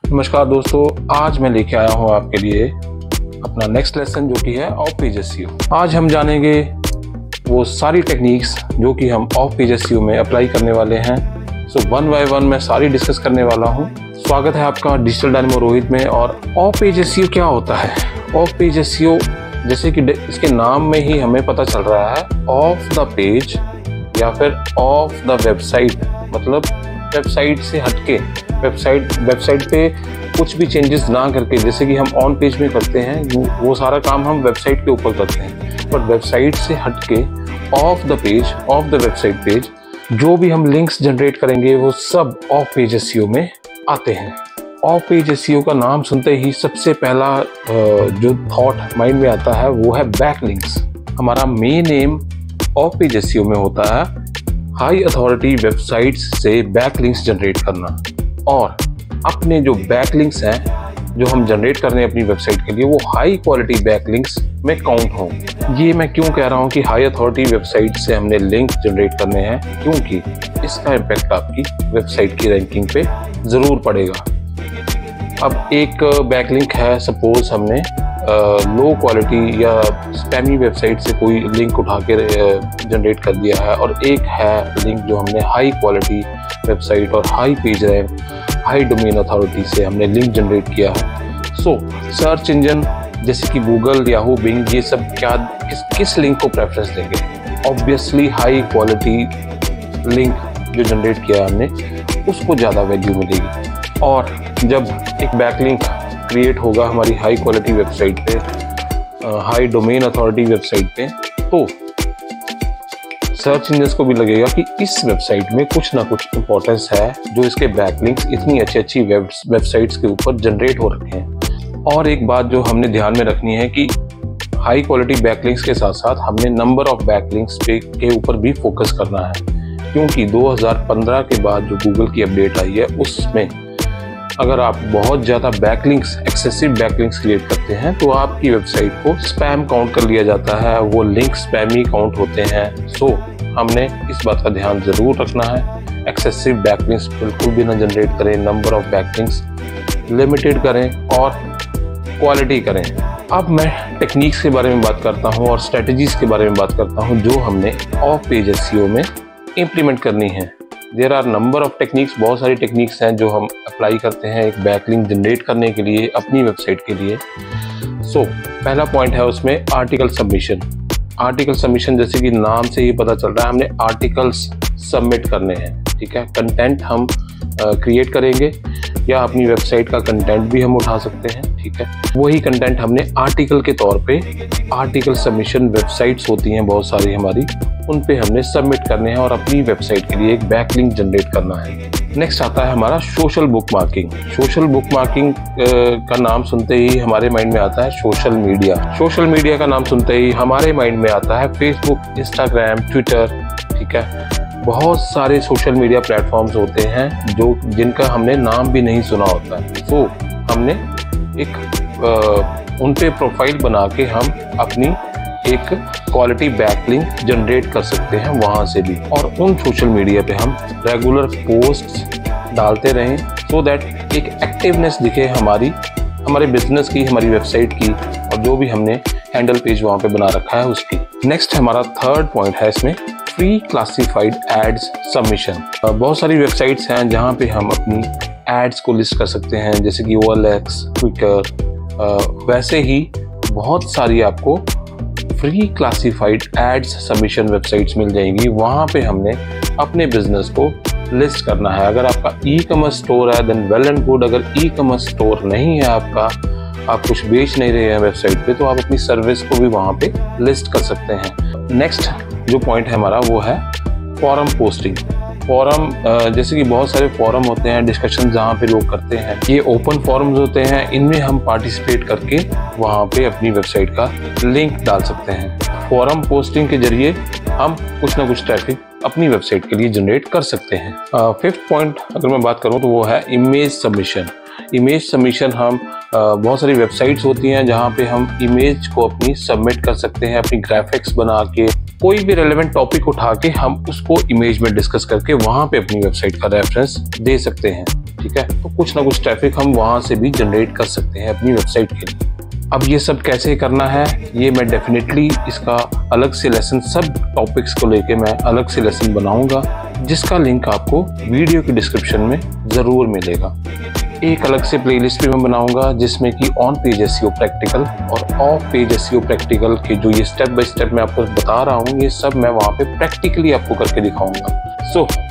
नमस्कार दोस्तों, आज मैं लेके आया हूँ आपके लिए अपना नेक्स्ट लेसन जो कि है ऑफ पेज एसईओ। आज हम जानेंगे वो सारी टेक्निक्स जो कि हम ऑफ पेज एसईओ में अप्लाई करने वाले हैं। सो वन बाय वन मैं सारी डिस्कस करने वाला हूँ। स्वागत है आपका डिजिटल डायनेमो रोहित में। और ऑफ पेज एसईओ क्या होता है? ऑफ पेज एसईओ जैसे कि इसके नाम में ही हमें पता चल रहा है, ऑफ द पेज या फिर ऑफ द वेबसाइट, मतलब वेबसाइट से हटके, वेबसाइट पे कुछ भी चेंजेस ना करके, जैसे कि हम ऑन पेज में करते हैं वो सारा काम हम वेबसाइट के ऊपर करते हैं, बट वेबसाइट से हटके of the page, of the website page जो भी हम लिंक्स जनरेट करेंगे वो सब ऑफ पेज एसईओ में आते हैं। ऑफ पेज एसईओ का नाम सुनते ही सबसे पहला जो थॉट माइंड में आता है वो है बैकलिंक्स। हमारा main M of page SEO में होता है हाई अथॉरिटी वेबसाइट्स से बैकलिंक्स जनरेट करना, और अपने जो बैकलिंक्स हैं जो हम जनरेट कर रहे हैं अपनी वेबसाइट के लिए वो हाई क्वालिटी बैकलिंक्स में काउंट हों। ये मैं क्यों कह रहा हूँ कि हाई अथॉरिटी वेबसाइट से हमने लिंक जनरेट करने हैं, क्योंकि इसका इम्पैक्ट आपकी वेबसाइट की रैंकिंग पे ज़रूर पड़ेगा। अब एक बैकलिंक है, सपोज हमने लो क्वालिटी या स्पैमी वेबसाइट से कोई लिंक उठा के जनरेट कर दिया है, और एक है लिंक जो हमने हाई क्वालिटी वेबसाइट और high page rank, high domain authority से हमने लिंक जनरेट किया है। सो सर्च इंजन जैसे कि गूगल, याहू, बिंग, ये सब किस लिंक को प्रेफरेंस देंगे? ऑब्वियसली हाई क्वालिटी लिंक जो जनरेट किया है हमने उसको ज़्यादा वैल्यू मिलेगी। और जब एक बैकलिंक क्रिएट होगा हमारी हाई क्वालिटी वेबसाइट पे, हाई डोमेन अथॉरिटी वेबसाइट पे, तो सर्च इंजन्स को भी लगेगा कि इस वेबसाइट में कुछ ना कुछ इंपॉर्टेंस है जो इसके बैकलिंक्स इतनी अच्छी वेबसाइट्स के ऊपर जनरेट हो रखे हैं। और एक बात जो हमने ध्यान में रखनी है कि हाई क्वालिटी बैकलिंक्स के साथ साथ हमने नंबर ऑफ बैकलिंक्स के ऊपर भी फोकस करना है, क्योंकि 2015 के बाद जो गूगल की अपडेट आई है उसमें अगर आप बहुत ज़्यादा बैकलिंक्स, एक्सेसिव बैकलिंक्स क्रिएट करते हैं तो आपकी वेबसाइट को स्पैम काउंट कर लिया जाता है, वो लिंक स्पैमी काउंट होते हैं। सो हमने इस बात का ध्यान ज़रूर रखना है, एक्सेसिव बैकलिंक्स बिल्कुल भी ना जनरेट करें, नंबर ऑफ बैकलिंक्स लिमिटेड करें और क्वालिटी करें। अब मैं टेक्निक्स के बारे में बात करता हूँ और स्ट्रेटजीज़ के बारे में बात करता हूँ जो हमने ऑफ पेज एसईओ में इम्प्लीमेंट करनी है। There are number of techniques, बहुत सारी टेक्निक्स हैं जो हम अप्लाई करते हैं एक बैकलिंक जनरेट करने के लिए अपनी वेबसाइट के लिए। सो पहला पॉइंट है उसमें आर्टिकल सबमिशन। आर्टिकल सबमिशन जैसे कि नाम से ही पता चल रहा है, हमने आर्टिकल्स सबमिट करने हैं, ठीक है। कंटेंट हम क्रिएट करेंगे या अपनी वेबसाइट का कंटेंट भी हम उठा सकते हैं, ठीक है। वही कंटेंट हमने आर्टिकल के तौर पे, आर्टिकल सबमिशन वेबसाइट्स होती हैं बहुत सारी हमारी, उन पे हमने सबमिट करने हैं और अपनी वेबसाइट के लिए एक बैकलिंक जनरेट करना है। नेक्स्ट आता है हमारा social book marking. Social book marking का नाम सुनते ही हमारे माइंड में आता है सोशल मीडिया। सोशल मीडिया का नाम सुनते ही हमारे माइंड में आता है फेसबुक, इंस्टाग्राम, ट्विटर, ठीक है। बहुत सारे सोशल मीडिया प्लेटफॉर्म्स होते हैं जिनका हमने नाम भी नहीं सुना होता है। तो हमने एक उन पे प्रोफाइल बना के हम अपनी एक क्वालिटी बैकलिंक जनरेट कर सकते हैं वहाँ से भी, और उन सोशल मीडिया पे हम रेगुलर पोस्ट्स डालते रहें सो दैट एक एक्टिवनेस दिखे हमारे बिजनेस की, हमारी वेबसाइट की, और जो भी हमने हैंडल पेज वहाँ पे बना रखा है उसकी। नेक्स्ट हमारा थर्ड पॉइंट है इसमें फ्री क्लासिफाइड एड्स सबमिशन। बहुत सारी वेबसाइट्स हैं जहाँ पे हम अपनी एड्स को लिस्ट कर सकते हैं, जैसे कि OLX, क्विकर, वैसे ही बहुत सारी आपको free classified ads submission websites मिल जाएंगी। वहाँ पे हमने अपने बिजनेस को लिस्ट करना है। अगर आपका ई-कॉमर्स स्टोर है देन वेल एंड गुड। अगर ई-कॉमर्स स्टोर नहीं है आपका, आप कुछ बेच नहीं रहे हैं वेबसाइट पे, तो आप अपनी सर्विस को भी वहाँ पे लिस्ट कर सकते हैं। नेक्स्ट जो पॉइंट है हमारा वो है फॉरम पोस्टिंग। फॉरम जैसे कि बहुत सारे फॉरम होते हैं, डिस्कशन जहाँ पे लोग करते हैं, ये ओपन फॉरम्स होते हैं, इनमें हम पार्टिसिपेट करके वहाँ पे अपनी वेबसाइट का लिंक डाल सकते हैं। फॉरम पोस्टिंग के जरिए हम कुछ ना कुछ ट्रैफिक अपनी वेबसाइट के लिए जनरेट कर सकते हैं। फिफ्थ पॉइंट अगर मैं बात करूँ तो वो है इमेज सबमिशन। इमेज सबमिशन हम बहुत सारी वेबसाइट्स होती हैं जहाँ पे हम इमेज को अपनी सबमिट कर सकते हैं, अपनी ग्राफिक्स बना के, कोई भी रेलेवेंट टॉपिक उठा के हम उसको इमेज में डिस्कस करके वहाँ पे अपनी वेबसाइट का रेफरेंस दे सकते हैं, ठीक है। तो कुछ ना कुछ ट्रैफिक हम वहाँ से भी जनरेट कर सकते हैं अपनी वेबसाइट के लिए। अब ये सब कैसे करना है, ये मैं डेफिनेटली इसका अलग से लेसन, सब टॉपिक्स को लेके मैं अलग से लेसन बनाऊंगा, जिसका लिंक आपको वीडियो की डिस्क्रिप्शन में ज़रूर मिलेगा। एक अलग से प्लेलिस्ट भी मैं बनाऊंगा जिसमें कि ऑन पेज एसईओ प्रैक्टिकल और ऑफ पेज एसईओ प्रैक्टिकल के जो ये स्टेप बाय स्टेप मैं आपको बता रहा हूँ, ये सब मैं वहाँ पे प्रैक्टिकली आपको करके दिखाऊंगा।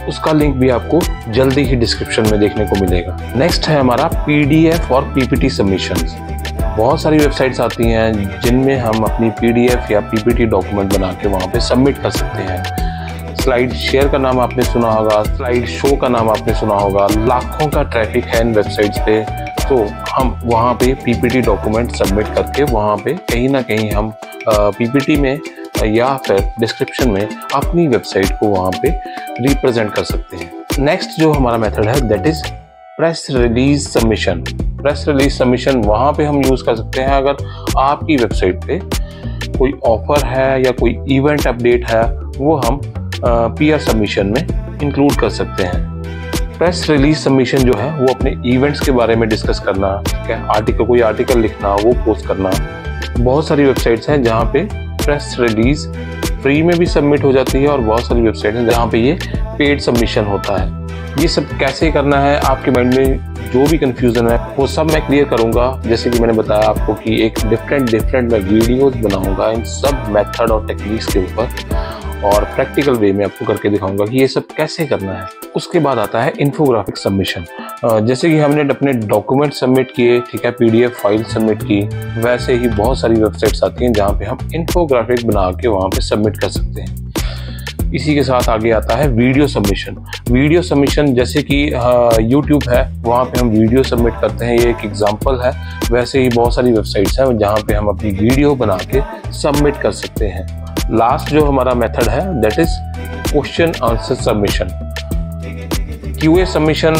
उसका लिंक भी आपको जल्दी ही डिस्क्रिप्शन में देखने को मिलेगा। नेक्स्ट है हमारा PDF और PPT सबमिशंस। बहुत सारी वेबसाइट्स आती हैं जिनमें हम अपनी PDF या PPT डॉक्यूमेंट बना के वहाँ पे सबमिट कर सकते हैं। स्लाइड शेयर का नाम आपने सुना होगा, स्लाइड शो का नाम आपने सुना होगा। लाखों का ट्रैफिक है इन वेबसाइट्स पे, तो हम वहाँ पे PPT डॉक्यूमेंट सबमिट करके वहाँ पे कहीं ना कहीं हम PPT में या फिर डिस्क्रिप्शन में अपनी वेबसाइट को वहाँ पे रिप्रेजेंट कर सकते हैं। नेक्स्ट जो हमारा मेथड है that is press release submission. Press release submission वहाँ पे हम यूज़ कर सकते हैं अगर आपकी वेबसाइट पे कोई ऑफर है या कोई इवेंट अपडेट है, वो हम PR सबमिशन में इंक्लूड कर सकते हैं। प्रेस रिलीज सबमिशन जो है वो अपने इवेंट्स के बारे में डिस्कस करना, क्या कोई आर्टिकल लिखना, वो पोस्ट करना। बहुत सारी वेबसाइट्स हैं जहाँ पे प्रेस रिलीज फ्री में भी सबमिट हो जाती है और बहुत सारी वेबसाइट हैं जहाँ पे ये पेड सबमिशन होता है। ये सब कैसे करना है, आपके माइंड में जो भी कंफ्यूजन है वो सब मैं क्लियर करूंगा। जैसे कि मैंने बताया आपको कि एक डिफरेंट मैं वीडियोस बनाऊंगा इन सब मेथड और टेक्निक्स के ऊपर, और प्रैक्टिकल वे में आपको करके दिखाऊंगा कि ये सब कैसे करना है। उसके बाद आता है इन्फोग्राफिक सबमिशन। जैसे कि हमने अपने डॉक्यूमेंट सबमिट किए, ठीक है, PDF फाइल सबमिट की, वैसे ही बहुत सारी वेबसाइट्स आती हैं जहाँ पे हम इन्फोग्राफिक बना के वहाँ पे सबमिट कर सकते हैं। इसी के साथ आगे आता है वीडियो सबमिशन। वीडियो सबमिशन जैसे कि YouTube है, वहाँ पे हम वीडियो सबमिट करते हैं, ये एक एग्जांपल है। वैसे ही बहुत सारी वेबसाइट्स हैं जहाँ पे हम अपनी वीडियो बना के सबमिट कर सकते हैं। लास्ट जो हमारा मेथड है that is question answer submission. QA submission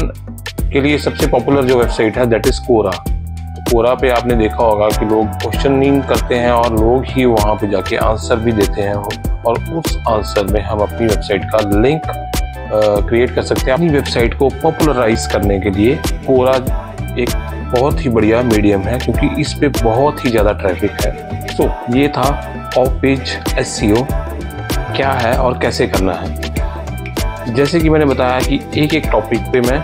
के लिए सबसे पॉपुलर जो वेबसाइट है दैट इज कोरा। कोरा पे आपने देखा होगा कि लोग क्वेश्चनिंग करते हैं और लोग ही वहाँ पे जाके आंसर भी देते हैं, और उस आंसर में हम अपनी वेबसाइट का लिंक क्रिएट कर सकते हैं। अपनी वेबसाइट को पॉपुलराइज करने के लिए कोरा एक बहुत ही बढ़िया मीडियम है, क्योंकि इस पे बहुत ही ज़्यादा ट्रैफिक है। ये था ऑफ पेज SEO क्या है और कैसे करना है। जैसे कि मैंने बताया कि एक टॉपिक पे मैं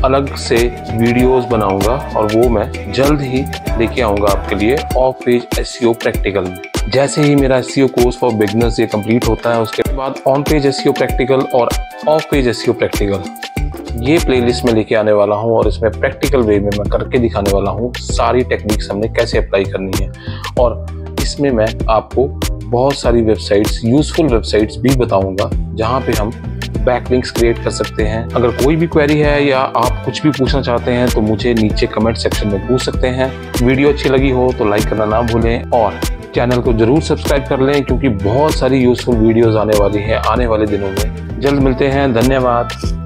अलग से वीडियोस बनाऊंगा और वो मैं जल्द ही लेके आऊंगा आपके लिए ऑफ पेज SEO प्रैक्टिकल में। जैसे ही मेरा SEO कोर्स फॉर बिगिनर्स ये कंप्लीट होता है, उसके बाद ऑन पेज SEO प्रैक्टिकल और ऑफ पेज SEO प्रैक्टिकल ये प्लेलिस्ट में लेके आने वाला हूँ, और इसमें प्रैक्टिकल वे में मैं करके दिखाने वाला हूँ सारी टेक्निक्स हमने कैसे अप्लाई करनी है। और इसमें मैं आपको बहुत सारी वेबसाइट्स, यूजफुल वेबसाइट्स भी बताऊंगा जहाँ पे हम बैकलिंक्स क्रिएट कर सकते हैं। अगर कोई भी क्वेरी है या आप कुछ भी पूछना चाहते हैं तो मुझे नीचे कमेंट सेक्शन में पूछ सकते हैं। वीडियो अच्छी लगी हो तो लाइक करना ना भूलें और चैनल को जरूर सब्सक्राइब कर लें, क्योंकि बहुत सारी यूजफुल वीडियोस आने वाली हैं आने वाले दिनों में। जल्द मिलते हैं, धन्यवाद।